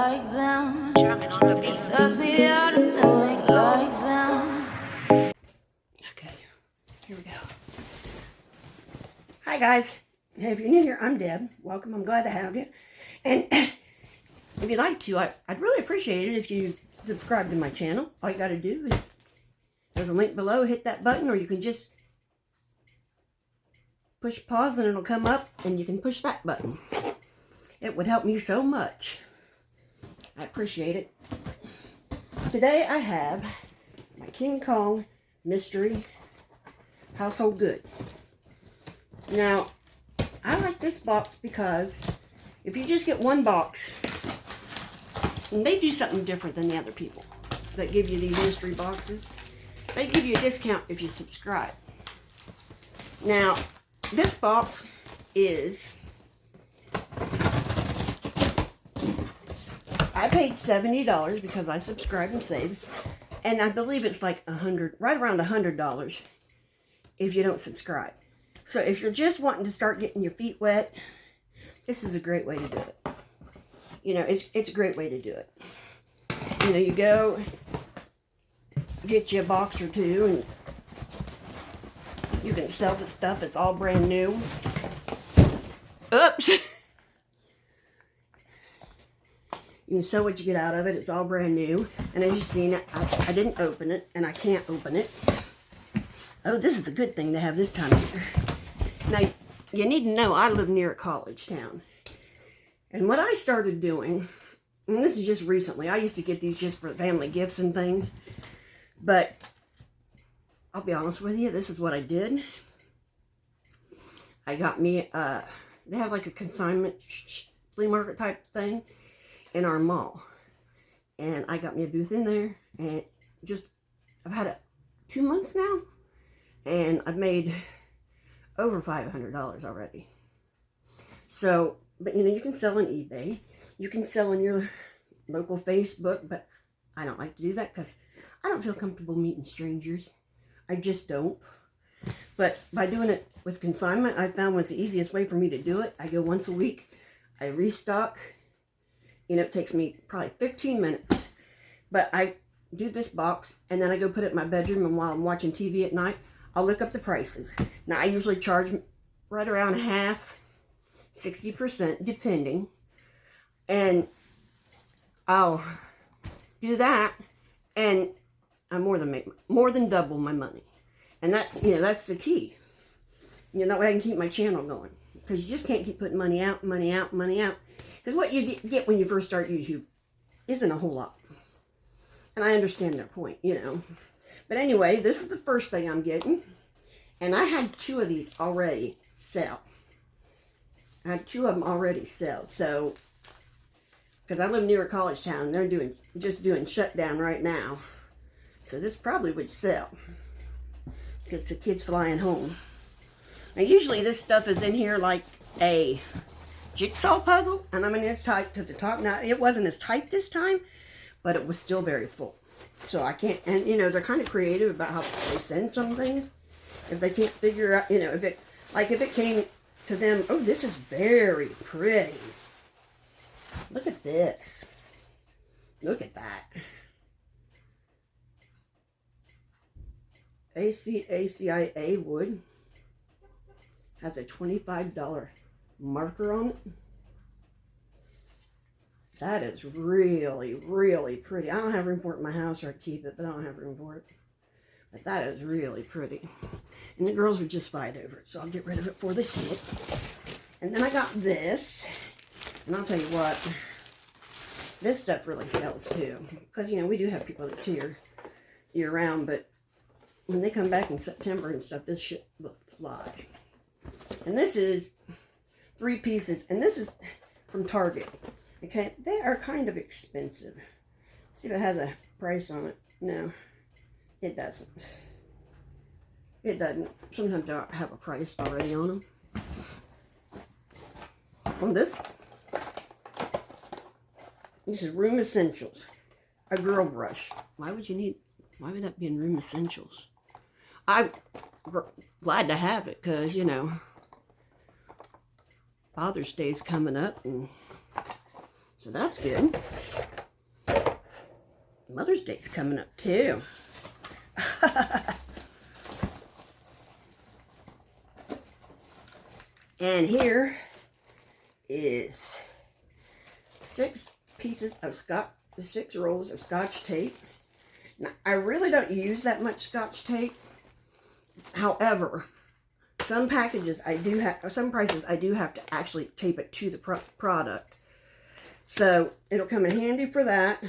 like them. Jamming on the beat. It serves me out and doing like them. Okay, here we go. Hi guys. Hey, if you're new here, I'm Deb. Welcome. I'm glad to have you. And if you'd like to, I'd really appreciate it if you subscribe to my channel. All you got to do is, there's a link below, hit that button, or you can just push pause and it'll come up and you can push that button. It would help me so much. I appreciate it. Today I have my King Kong Mystery Household Goods. Now, I like this box because if you just get one box, and they do something different than the other people that give you these mystery boxes. They give you a discount if you subscribe. Now, this box is, I paid $70 because I subscribe and save, and I believe it's like right around $100 if you don't subscribe. So if you're just wanting to start getting your feet wet, this is a great way to do it. You know, it's a great way to do it. You know, you go get you a box or two and you can sell the stuff. It's all brand new. Oops. You can sell what you get out of it. It's all brand new. And as you've seen, I didn't open it, and I can't open it. Oh, this is a good thing to have this time of year. Now, you need to know I live near a college town. And what I started doing, and this is just recently, I used to get these just for family gifts and things. But I'll be honest with you, this is what I did. I got me, they have like a consignment flea market type thing in our mall. And I got me a booth in there, and I've had it 2 months now, and I've made over $500 already. So, but you know, you can sell on eBay, you can sell on your local Facebook, but I don't like to do that because I don't feel comfortable meeting strangers. I just don't. But by doing it with consignment, I found was the easiest way for me to do it. I go once a week, I restock. You know, it takes me probably 15 minutes. But I do this box, and then I go put it in my bedroom, and while I'm watching TV at night, I'll look up the prices. Now, I usually charge right around half, 60%, depending. And I'll do that, and I more than double my money. And that, you know, that's the key. You know, that way I can keep my channel going. Because you just can't keep putting money out, money out, money out. Because what you get when you first start YouTube isn't a whole lot. And I understand their point, you know. But anyway, this is the first thing I'm getting. And I had 2 of these already sell. I had 2 of them already sell. So, because I live near a college town, and they're just doing shutdown right now. So this probably would sell. Because the kids flying home. Now usually this stuff is in here like a jigsaw puzzle. And I mean, it's tight to the top. Now it wasn't as tight this time, but it was still very full. So I can't, and you know, they're kind of creative about how they send some things. If they can't figure out, you know, if it came to them, oh, this is very pretty. Look at this. Look at that. Acacia Wood has a $25 marker on it. That is really, really pretty. I don't have room for it in my house, or I'd keep it, but I don't have room for it. But that is really pretty. And the girls would just fight over it, so I'll get rid of it before they see it. And then I got this, and I'll tell you what, this stuff really sells too. Because, you know, we do have people that's here year-round, but when they come back in September and stuff, this shit will fly. And this is 3 pieces, and this is from Target. Okay, they are kind of expensive. Let's see if it has a price on it. No, it doesn't. It doesn't. Sometimes they have a price already on them. On this is Room Essentials. A girl brush. Why would that be in Room Essentials? I'm glad to have it because, you know, Father's Day's coming up, and it's So that's good. Mother's Day's coming up too. And here is 6 rolls of Scotch tape. Now, I really don't use that much Scotch tape. However, some packages some prices I do have to actually tape it to the product. So it'll come in handy for that.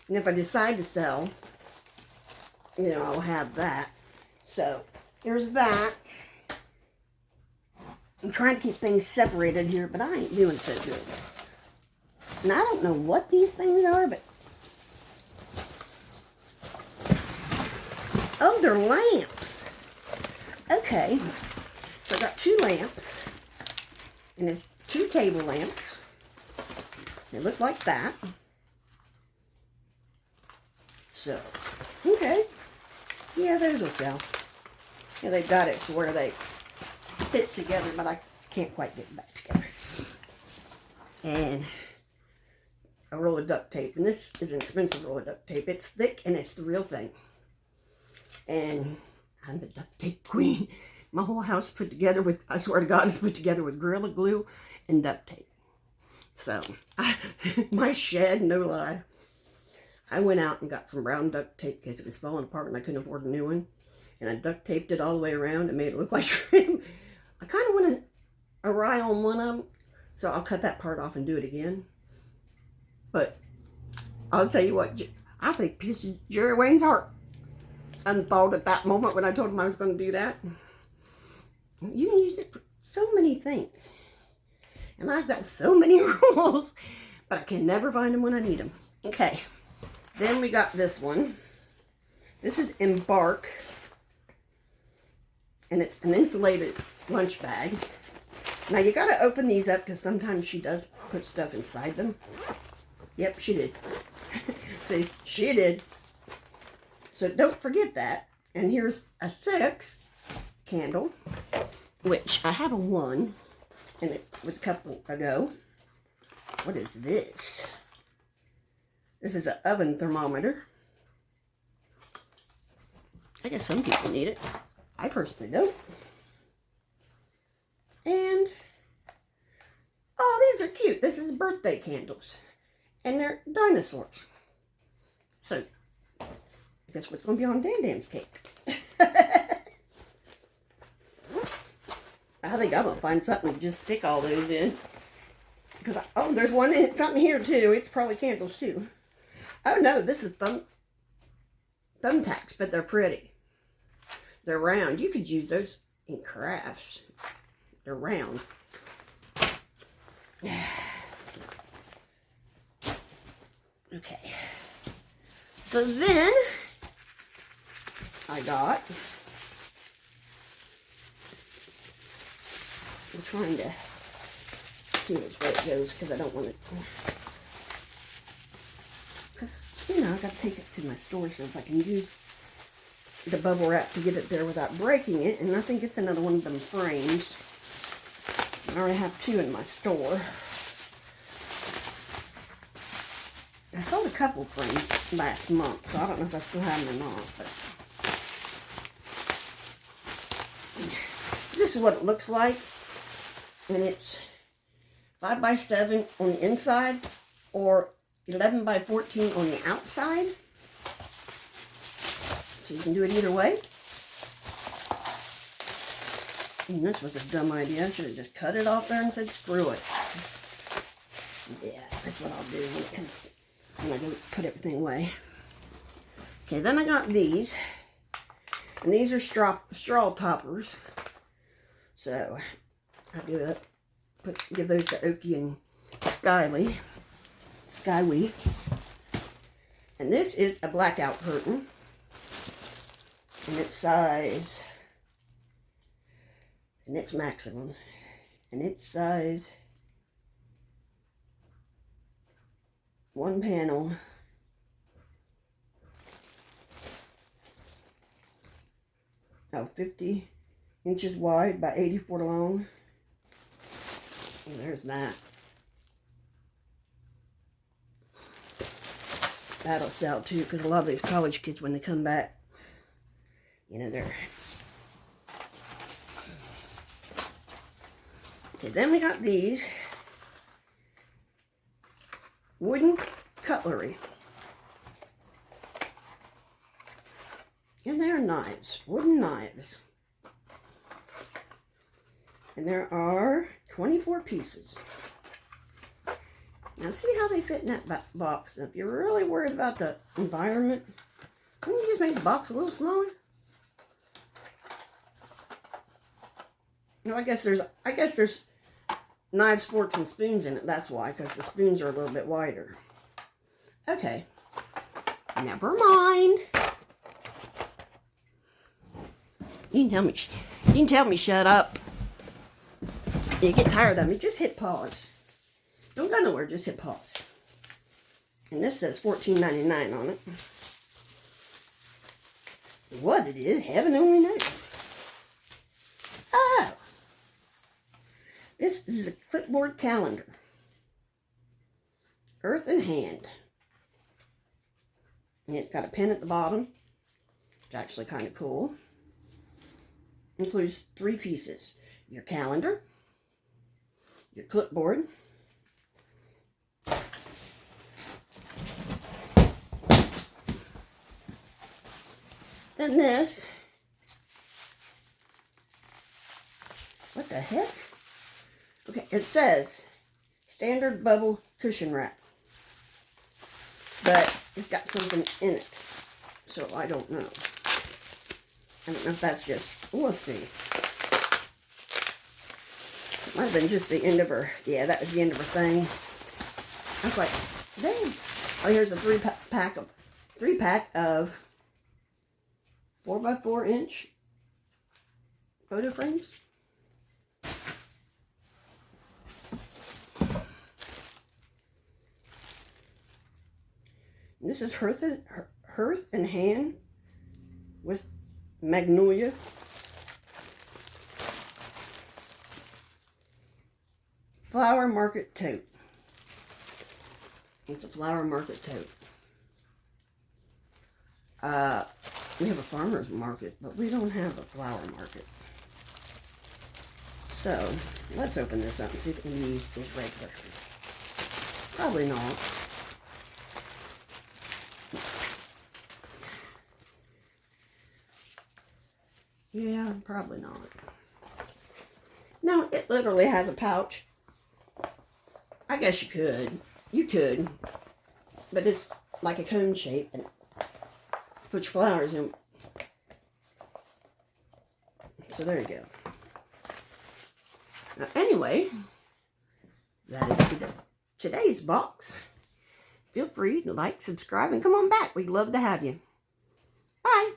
And if I decide to sell, you know, I'll have that. So here's that. I'm trying to keep things separated here, but I ain't doing so good. And I don't know what these things are, but... oh, they're lamps. Okay. So I got 2 lamps. And it's 2 table lamps. They look like that. So, okay. Yeah, those will sell. Yeah, they've got it so where they fit together, but I can't quite get them back together. And a roll of duct tape. And this is an expensive roll of duct tape. It's thick and it's the real thing. And I'm the duct tape queen. My whole house put together with, I swear to God, is put together with Gorilla Glue and duct tape. So, my shed, no lie. I went out and got some brown duct tape because it was falling apart and I couldn't afford a new one. And I duct taped it all the way around and made it look like trim. I kind of want to awry on one of them, so I'll cut that part off and do it again. But I'll tell you what, I think piece of Jerry Wayne's heart unthawed at that moment when I told him I was going to do that. You can use it for so many things. And I've got so many rules, but I can never find them when I need them. Okay, then we got this one. This is Embark. And it's an insulated lunch bag. Now you gotta open these up because sometimes she does put stuff inside them. Yep, she did. See, she did. So don't forget that. And here's a 6 candle, which I have a 1, and it was a couple ago. What is this? This is an oven thermometer. I guess some people need it. I personally don't. And, oh, these are cute. This is birthday candles. And they're dinosaurs. So, guess what's going to be on Dan Dan's cake? I think I'm going to find something to just stick all those in. Because, oh, there's something here too. It's probably candles too. Oh no, this is thumbtacks, but they're pretty. They're round. You could use those in crafts. They're round. Okay. So then, I got, I'm trying to see which way it goes because I don't want it, because, you know, I got to take it to my store so if I can use the bubble wrap to get it there without breaking it. And I think it's another one of them frames. I already have 2 in my store. I sold a couple frames last month, so I don't know if I still have them or not. But this is what it looks like. And it's 5 by 7 on the inside or 11 by 14 on the outside. So you can do it either way. And this was a dumb idea. I should have just cut it off there and said screw it. Yeah, that's what I'll do when I go put everything away. Okay, then I got these. And these are straw toppers. So I do it. Give those to Okie and Skywee. And this is a blackout curtain. And it's size, and it's maximum, and it's size 1 panel, oh, 50 inches wide by 84 long. And there's that. That'll sell too, because a lot of these college kids, when they come back, you know, they're... Okay, then we got these wooden cutlery. And they're knives, wooden knives. And there are 24 pieces. Now see how they fit in that box. Now, if you're really worried about the environment, can you just make the box a little smaller? No, I guess there's knives, forks, and spoons in it. That's why, because the spoons are a little bit wider. Okay. Never mind. You can tell me shut up. You get tired of me, just hit pause. Don't go nowhere, just hit pause. And this says $14.99 on it. What it is, heaven only knows. Oh! This is a clipboard calendar. Earth and hand. And it's got a pin at the bottom. It's actually kind of cool. Includes 3 pieces. Your calendar, your clipboard, then this, what the heck? Okay, it says standard bubble cushion wrap, but it's got something in it, so I don't know. I don't know if that's just, we'll see. It might have been just the end of her, yeah, that was the end of her thing. I was like, dang. Oh, here's a 3-pack of 4x4 inch photo frames. This is Hearth and Hand with Magnolia. Flower Market Tote. It's a Flower Market Tote. We have a farmer's market, but we don't have a flower market. So, let's open this up and see if it can be used as regular. Probably not. Yeah, probably not. No, it literally has a pouch. I guess you could. You could. But it's like a cone shape and put your flowers in. So there you go. Now, anyway, that is today's box. Feel free to like, subscribe, and come on back. We'd love to have you. Bye.